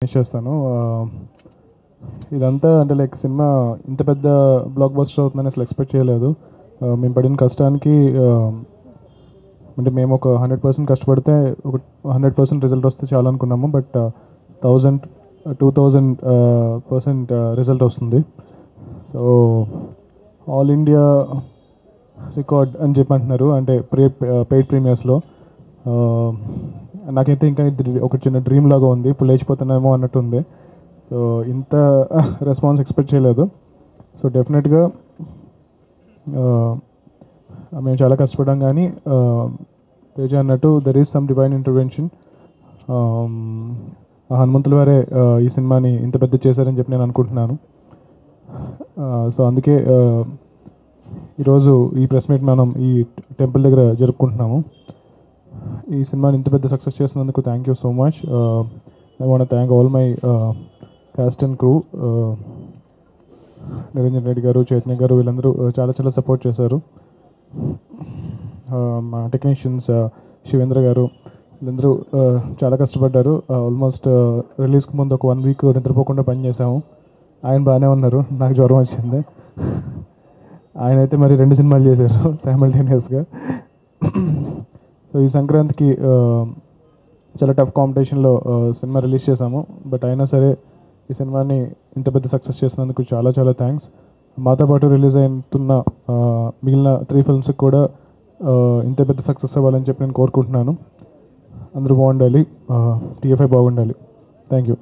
Finish చేస్తాను. ఇదంతా అంటే లైక్ సినిమా ఇంత పెద్ద బ్లాక్ బస్టర్ అవుతుందని అసలు ఎక్స్పెక్ట్ చేయలేదు. మేము పడిన కష్టానికి అంటే మేము ఒక 100% కష్టపడితే ఒక 100% రిజల్ట్ వస్తే చాలు అనుకున్నాము. బట్ 1000 2000% రిజల్ట్ వస్తుంది. సో ఆల్ ఇండియా రికార్డ్ అని చెప్పి అంటున్నారు, అంటే పెయిడ్ ప్రీమియర్స్లో. నాకైతే ఇంకా ఇది ఒక చిన్న డ్రీమ్ లాగా ఉంది, ఇప్పుడు లేచిపోతున్నామో అన్నట్టు ఉంది. సో ఇంత రెస్పాన్స్ ఎక్స్పెక్ట్ చేయలేదు. సో డెఫినెట్గా మేము చాలా కష్టపడ్డాం, కానీ తేజ అన్నట్టు there is some divine intervention. హనుమంతుల వారే ఈ సినిమాని ఇంత పెద్ద చేశారని చెప్పి నేను అనుకుంటున్నాను. సో అందుకే ఈరోజు ఈ ప్రెస్ మీట్ మనం ఈ టెంపుల్ దగ్గర జరుపుకుంటున్నాము. ఈ సినిమాని ఇంత పెద్ద సక్సెస్ చేసినందుకు thank you so much. I want thank all my cast and crew. Niranjan Reddy గారు, చైతన్య గారు, వీళ్ళందరూ చాలా చాలా సపోర్ట్ చేశారు. మా టెక్నీషియన్స్ శివేంద్ర గారు, వీళ్ళందరూ చాలా కష్టపడ్డారు. ఆల్మోస్ట్ రిలీజ్కి ముందు ఒక 1 వీక్ నిద్రపోకుండా పనిచేసాము. ఆయన బాగానే ఉన్నారు, నాకు జ్వరం వచ్చింది. ఆయన అయితే మరి 2 సినిమాలు చేశారు సైమల్టేనియస్గా. సో ఈ సంక్రాంతికి చాలా టఫ్ కాంపిటీషన్లో సినిమా రిలీజ్ చేశాము. బట్ అయినా సరే ఈ సినిమాని ఇంత పెద్ద సక్సెస్ చేసినందుకు చాలా చాలా థ్యాంక్స్. మాతో పాటు రిలీజ్ అవుతున్న మిగిలిన 3 ఫిల్మ్స్కి కూడా ఇంత పెద్ద సక్సెస్ అవ్వాలని చెప్పి నేను కోరుకుంటున్నాను. అందరూ బాగుండాలి, TFI బాగుండాలి. Thank you.